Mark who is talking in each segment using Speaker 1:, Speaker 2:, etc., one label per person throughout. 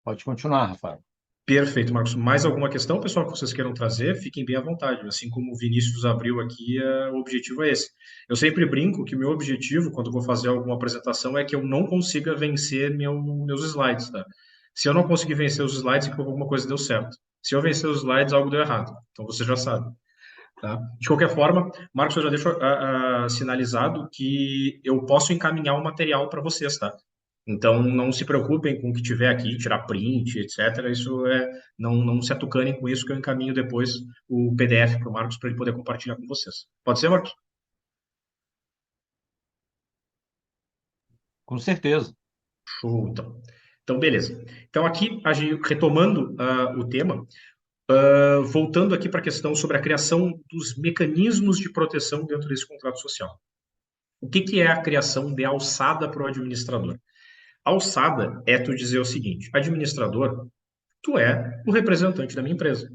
Speaker 1: Pode continuar, Rafael.
Speaker 2: Perfeito, Marcos. Mais alguma questão, pessoal, que vocês queiram trazer? Fiquem bem à vontade. Assim como o Vinícius abriu aqui, o objetivo é esse. Eu sempre brinco que o meu objetivo, quando eu vou fazer alguma apresentação, é que eu não consiga vencer meus slides, tá? Se eu não conseguir vencer os slides, é porque alguma coisa deu certo. Se eu vencer os slides, algo deu errado. Então você já sabe, tá? De qualquer forma, Marcos, eu já deixo sinalizado que eu posso encaminhar o material para vocês, tá? Então, não se preocupem com o que tiver aqui, tirar print, etc. Não se atucanem com isso, que eu encaminho depois o PDF para o Marcos para ele poder compartilhar com vocês. Pode ser, Marcos?
Speaker 1: Com certeza.
Speaker 2: Show, então. Então, beleza. Então, aqui, retomando o tema, voltando aqui para a questão sobre a criação dos mecanismos de proteção dentro desse contrato social. O que é a criação de alçada para o administrador? Alçada é tu dizer o seguinte: administrador, tu é o representante da minha empresa.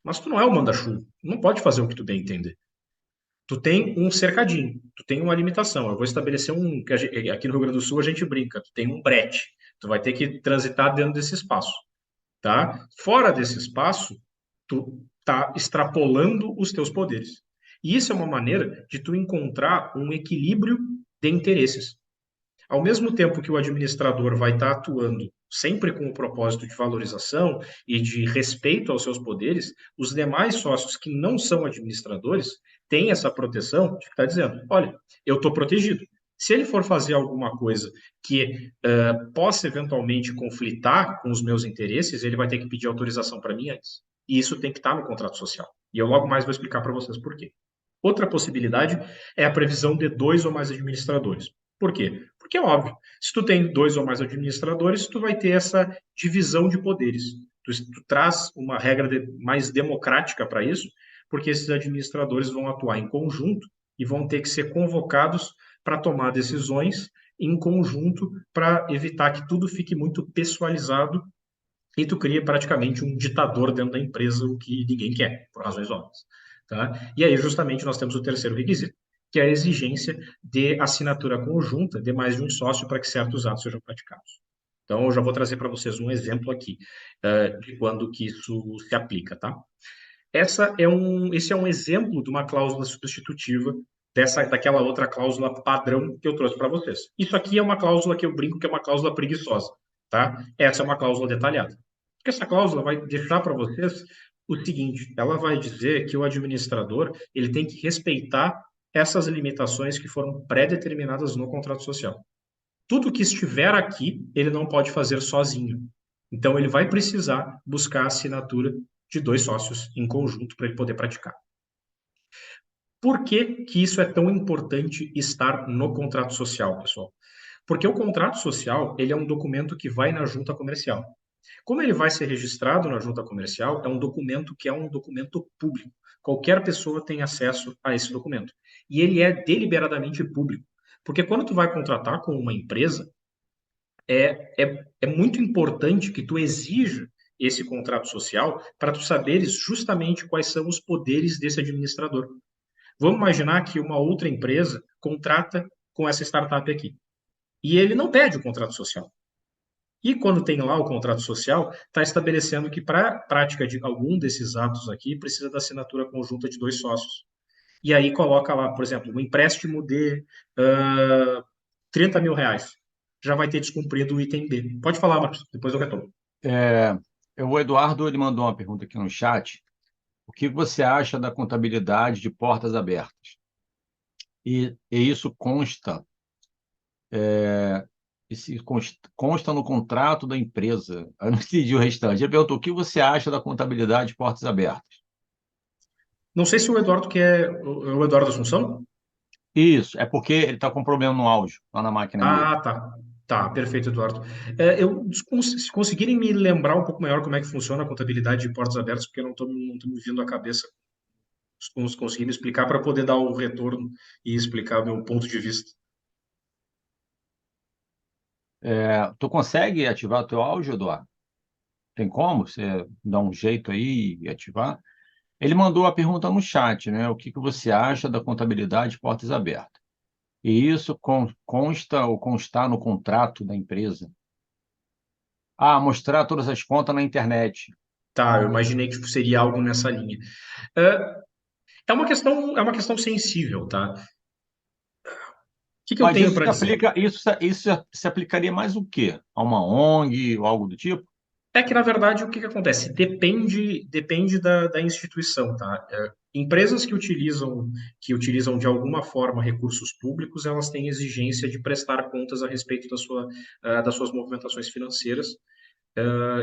Speaker 2: Mas tu não é o manda-chuva. Tu não pode fazer o que tu bem entender. Tu tem um cercadinho, tu tem uma limitação. Eu vou estabelecer aqui no Rio Grande do Sul a gente brinca, tu tem um brete. Tu vai ter que transitar dentro desse espaço, tá? Fora desse espaço, tu tá extrapolando os teus poderes. E isso é uma maneira de tu encontrar um equilíbrio de interesses. Ao mesmo tempo que o administrador vai estar atuando sempre com o propósito de valorização e de respeito aos seus poderes, os demais sócios que não são administradores têm essa proteção de estar dizendo: olha, eu estou protegido. Se ele for fazer alguma coisa que possa eventualmente conflitar com os meus interesses, ele vai ter que pedir autorização para mim antes. E isso tem que estar no contrato social. E eu logo mais vou explicar para vocês por quê. Outra possibilidade é a previsão de dois ou mais administradores. Por quê? Porque é óbvio, se tu tem dois ou mais administradores, tu vai ter essa divisão de poderes. Tu traz uma regra mais democrática para isso, porque esses administradores vão atuar em conjunto e vão ter que ser convocados para tomar decisões em conjunto para evitar que tudo fique muito pessoalizado e tu cria praticamente um ditador dentro da empresa, o que ninguém quer, por razões óbvias. Tá? E aí, justamente, nós temos o terceiro requisito, que é a exigência de assinatura conjunta de mais de um sócio para que certos atos sejam praticados. Então, eu já vou trazer para vocês um exemplo aqui de quando que isso se aplica, tá? Esse é um exemplo de uma cláusula substitutiva daquela outra cláusula padrão que eu trouxe para vocês. Isso aqui é uma cláusula que eu brinco que é uma cláusula preguiçosa, tá? Essa é uma cláusula detalhada. Porque essa cláusula vai deixar para vocês o seguinte: ela vai dizer que o administrador ele tem que respeitar essas limitações que foram pré-determinadas no contrato social. Tudo que estiver aqui, ele não pode fazer sozinho. Então, ele vai precisar buscar a assinatura de dois sócios em conjunto para ele poder praticar. Por que que isso é tão importante estar no contrato social, pessoal? Porque o contrato social, ele é um documento que vai na junta comercial. Como ele vai ser registrado na junta comercial, é um documento que é um documento público. Qualquer pessoa tem acesso a esse documento. E ele é deliberadamente público. Porque quando tu vai contratar com uma empresa, é muito importante que tu exija esse contrato social para tu saberes justamente quais são os poderes desse administrador. Vamos imaginar que uma outra empresa contrata com essa startup aqui. E ele não pede o contrato social. E quando tem lá o contrato social, está estabelecendo que para a prática de algum desses atos aqui, precisa da assinatura conjunta de dois sócios. E aí coloca lá, por exemplo, um empréstimo de 30 mil reais. Já vai ter descumprido o item B. Pode falar, Marcos, depois eu retomo.
Speaker 1: É, o Eduardo ele mandou uma pergunta aqui no chat. O que você acha da contabilidade de portas abertas? E isso consta no contrato da empresa. Eu não entendi o restante. Ele perguntou: o que você acha da contabilidade de portas abertas?
Speaker 2: Não sei se o Eduardo quer. O Eduardo Assunção?
Speaker 1: Isso, é porque ele está com um problema no áudio, lá na máquina dele.
Speaker 2: Ah, tá. Tá, perfeito, Eduardo. Se conseguirem me lembrar um pouco melhor como é que funciona a contabilidade de portas abertas, porque eu não tô me vindo à cabeça, se conseguir me explicar para poder dar o retorno e explicar o meu ponto de vista.
Speaker 1: Tu consegue ativar o teu áudio, Eduardo? Tem como você dar um jeito aí e ativar? Ele mandou a pergunta no chat, né? O que que você acha da contabilidade de portas abertas? E isso consta ou constar no contrato da empresa? Ah, mostrar todas as contas na internet.
Speaker 2: Tá, eu imaginei que seria algo nessa linha. É, é uma questão sensível, tá? O que que eu
Speaker 1: Mas
Speaker 2: tenho
Speaker 1: isso
Speaker 2: para
Speaker 1: se
Speaker 2: dizer?
Speaker 1: aplica, isso se aplicaria mais o quê? A uma ONG ou algo do tipo?
Speaker 2: É que, na verdade, o que que acontece? Depende da instituição, tá? Empresas que utilizam de alguma forma recursos públicos, elas têm exigência de prestar contas a respeito das suas movimentações financeiras,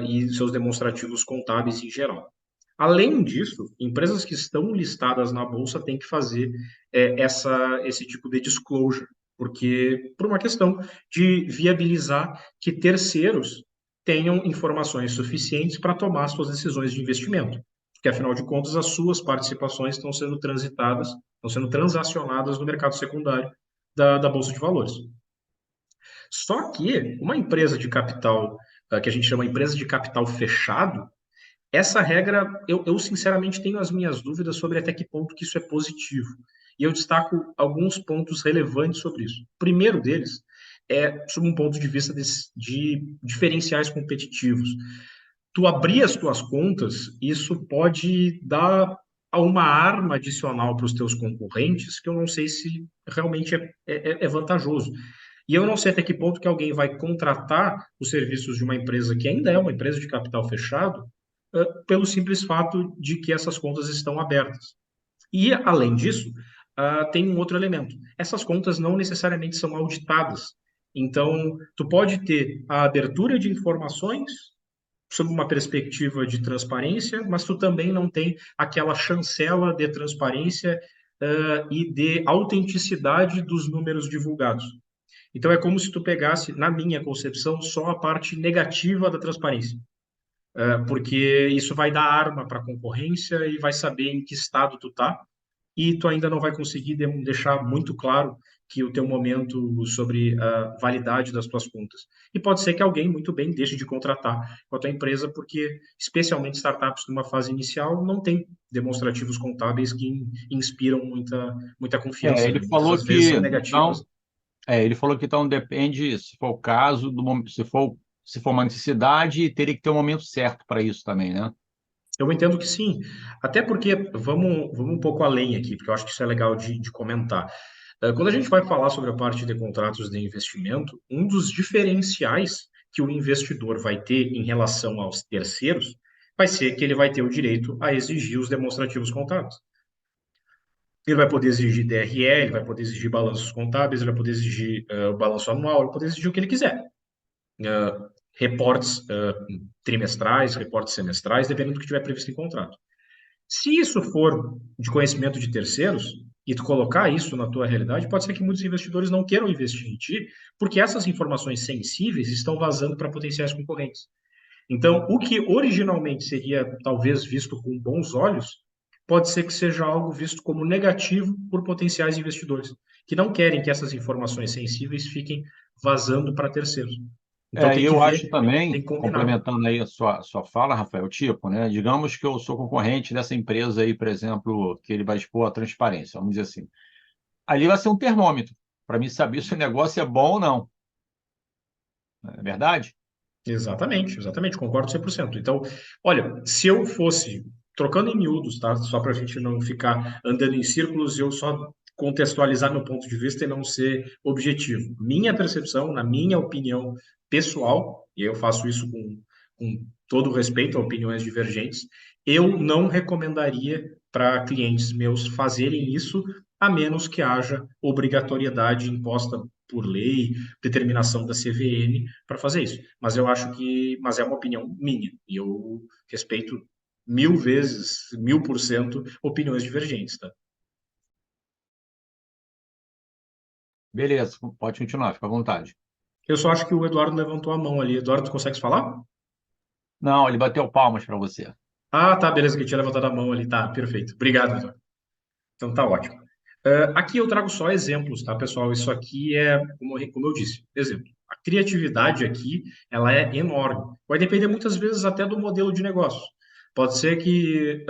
Speaker 2: e seus demonstrativos contábeis em geral. Além disso, empresas que estão listadas na bolsa têm que fazer esse tipo de disclosure, porque por uma questão de viabilizar que terceiros tenham informações suficientes para tomar suas decisões de investimento, porque afinal de contas as suas participações estão sendo transitadas, estão sendo transacionadas no mercado secundário da bolsa de valores. Só que uma empresa de capital, que a gente chama empresa de capital fechado, essa regra, eu sinceramente tenho as minhas dúvidas sobre até que ponto que isso é positivo. E eu destaco alguns pontos relevantes sobre isso. O primeiro deles é sob um ponto de vista de diferenciais competitivos. Tu abrir as tuas contas, isso pode dar uma arma adicional para os teus concorrentes que eu não sei se realmente é vantajoso. E eu não sei até que ponto que alguém vai contratar os serviços de uma empresa que ainda é uma empresa de capital fechado, pelo simples fato de que essas contas estão abertas. E, além disso, tem um outro elemento. Essas contas não necessariamente são auditadas. Então, tu pode ter a abertura de informações sob uma perspectiva de transparência, mas tu também não tem aquela chancela de transparência, e de autenticidade dos números divulgados. Então é como se tu pegasse, na minha concepção, só a parte negativa da transparência, porque isso vai dar arma para a concorrência e vai saber em que estado tu tá, e tu ainda não vai conseguir deixar muito claro que o teu momento sobre a validade das tuas contas. E pode ser que alguém muito bem deixe de contratar com a tua empresa, porque especialmente startups numa fase inicial não tem demonstrativos contábeis que inspiram muita
Speaker 1: É,
Speaker 2: confiança, né?
Speaker 1: ele
Speaker 2: Muitas
Speaker 1: falou
Speaker 2: das vezes
Speaker 1: que
Speaker 2: são negativas.
Speaker 1: então, ele falou que então depende, se for o caso, do momento, se for uma necessidade, teria que ter um momento certo para isso também, né?
Speaker 2: Eu entendo que sim, até porque vamos um pouco além aqui, porque eu acho que isso é legal de comentar. Quando a gente vai falar sobre a parte de contratos de investimento, um dos diferenciais que o investidor vai ter em relação aos terceiros vai ser que ele vai ter o direito a exigir os demonstrativos contábeis. Ele vai poder exigir DRE, ele vai poder exigir balanços contábeis, ele vai poder exigir o balanço anual, ele vai poder exigir o que ele quiser. Reportes trimestrais, reportes semestrais, dependendo do que tiver previsto em contrato. Se isso for de conhecimento de terceiros e tu colocar isso na tua realidade, pode ser que muitos investidores não queiram investir em ti, porque essas informações sensíveis estão vazando para potenciais concorrentes. Então, o que originalmente seria talvez visto com bons olhos, pode ser que seja algo visto como negativo por potenciais investidores, que não querem que essas informações sensíveis fiquem vazando para terceiros. Então
Speaker 1: É,
Speaker 2: tem
Speaker 1: e
Speaker 2: que
Speaker 1: eu
Speaker 2: ver,
Speaker 1: acho
Speaker 2: tem
Speaker 1: também,
Speaker 2: que combinar.
Speaker 1: complementando aí a sua fala, Rafael, tipo, né? Digamos que eu sou concorrente dessa empresa aí, por exemplo, que ele vai expor a transparência, vamos dizer assim. Ali vai ser um termômetro para mim saber se o negócio é bom ou não, não é verdade?
Speaker 2: Exatamente, exatamente, concordo 100%. Então, olha, se eu fosse, trocando em miúdos, tá? Só para a gente não ficar andando em círculos e eu só contextualizar meu ponto de vista e não ser objetivo. Minha percepção, na minha opinião pessoal, e eu faço isso com todo o respeito a opiniões divergentes, eu não recomendaria para clientes meus fazerem isso, a menos que haja obrigatoriedade imposta por lei, determinação da CVM para fazer isso. Mas eu acho que, mas é uma opinião minha e eu respeito 1000 vezes, 1000%, opiniões divergentes, tá?
Speaker 1: Beleza, pode continuar, fica à vontade.
Speaker 2: Eu só acho que o Eduardo levantou a mão ali. Eduardo, tu consegue falar?
Speaker 1: Não, ele bateu palmas para você.
Speaker 2: Ah, tá, beleza, que tinha levantado a mão ali, tá, perfeito. Obrigado, Eduardo. Então tá ótimo. Aqui eu trago só exemplos, tá, pessoal? Isso aqui é, como eu disse, exemplo. A criatividade aqui, ela é enorme. Vai depender muitas vezes até do modelo de negócio. Pode ser que,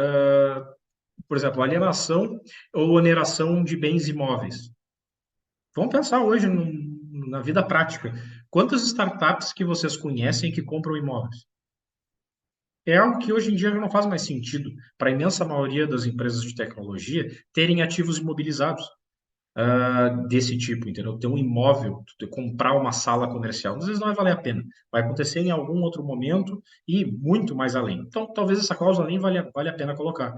Speaker 2: por exemplo, alienação ou oneração de bens imóveis. Vamos pensar hoje na vida prática. Quantas startups que vocês conhecem que compram imóveis? É algo que hoje em dia já não faz mais sentido para a imensa maioria das empresas de tecnologia terem ativos imobilizados desse tipo, entendeu? Ter um imóvel, comprar uma sala comercial, às vezes não vai valer a pena. Vai acontecer em algum outro momento e muito mais além. Então, talvez essa cláusula nem vale a pena colocar.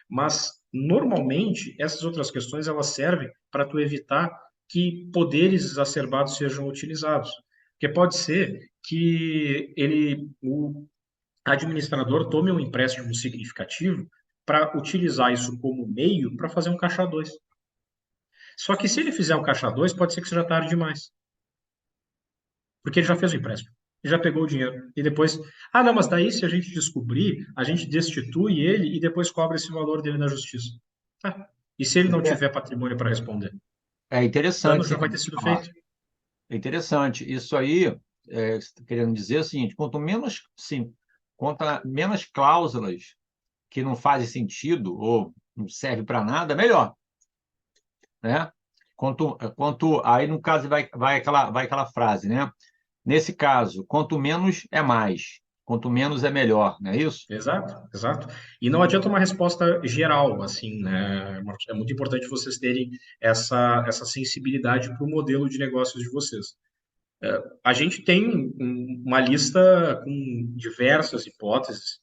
Speaker 2: Mas, normalmente, essas outras questões, elas servem para tu evitar que poderes exacerbados sejam utilizados. Porque pode ser que o administrador tome um empréstimo significativo para utilizar isso como meio para fazer um caixa 2. Só que se ele fizer um caixa 2, pode ser que seja tarde demais. Porque ele já fez o empréstimo. Ele já pegou o dinheiro. E depois, não, mas daí se a gente descobrir, a gente destitui ele e depois cobra esse valor dele na justiça. Tá. E se ele não
Speaker 1: É,
Speaker 2: tiver patrimônio para responder? O
Speaker 1: é
Speaker 2: dano
Speaker 1: interessante
Speaker 2: já
Speaker 1: você
Speaker 2: vai ter sido
Speaker 1: falar.
Speaker 2: feito.
Speaker 1: É interessante. Isso aí, você tá querendo dizer o seguinte, quanto menos, sim, quanto menos cláusulas que não fazem sentido ou não serve para nada, melhor, né? Aí no caso vai aquela frase, né? Nesse caso, quanto menos é mais, quanto menos é melhor, não é isso?
Speaker 2: Exato, exato. E não adianta uma resposta geral, assim, né, Marcos? É muito importante vocês terem essa sensibilidade para o modelo de negócios de vocês. A gente tem uma lista com diversas hipóteses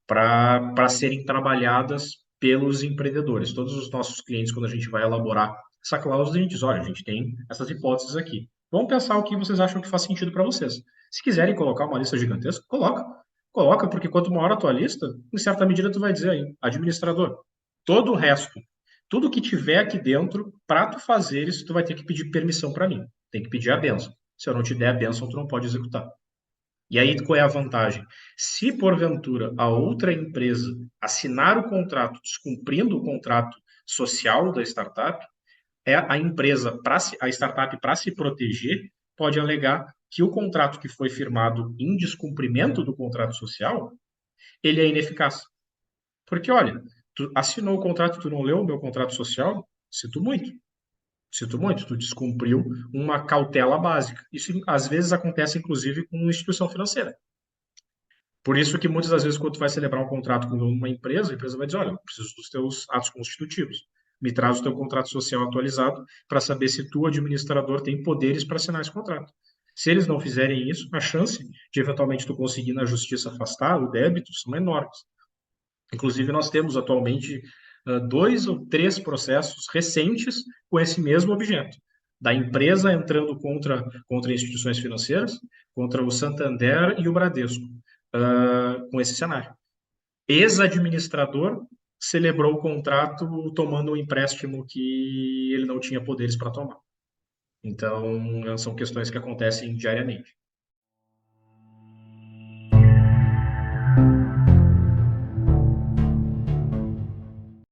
Speaker 2: para serem trabalhadas pelos empreendedores. Todos os nossos clientes, quando a gente vai elaborar essa cláusula, a gente diz, olha, a gente tem essas hipóteses aqui. Vamos pensar o que vocês acham que faz sentido para vocês. Se quiserem colocar uma lista gigantesca, coloca. Coloca, porque quanto maior a tua lista, em certa medida tu vai dizer aí, administrador, todo o resto, tudo que tiver aqui dentro, para tu fazer isso, tu vai ter que pedir permissão para mim. Tem que pedir a benção. Se eu não te der a benção, tu não pode executar. E aí, qual é a vantagem? Se porventura a outra empresa assinar o contrato descumprindo o contrato social da startup, a empresa, a startup, para se proteger, pode alegar que o contrato que foi firmado em descumprimento do contrato social, ele é ineficaz. Porque, olha, tu assinou o contrato, tu não leu o meu contrato social, sinto muito. Sinto muito, tu descumpriu uma cautela básica. Isso às vezes acontece, inclusive, com instituição financeira. Por isso que muitas das vezes, quando tu vai celebrar um contrato com uma empresa, a empresa vai dizer, olha, eu preciso dos teus atos constitutivos. Me traz o teu contrato social atualizado para saber se tu, administrador, tem poderes para assinar esse contrato. Se eles não fizerem isso, a chance de eventualmente tu conseguir na justiça afastar o débito são enormes. Inclusive, nós temos atualmente 2 ou 3 processos recentes com esse mesmo objeto. Da empresa entrando contra instituições financeiras, contra o Santander e o Bradesco, com esse cenário. Ex-administrador celebrou o contrato tomando um empréstimo que ele não tinha poderes para tomar. Então, são questões que acontecem diariamente.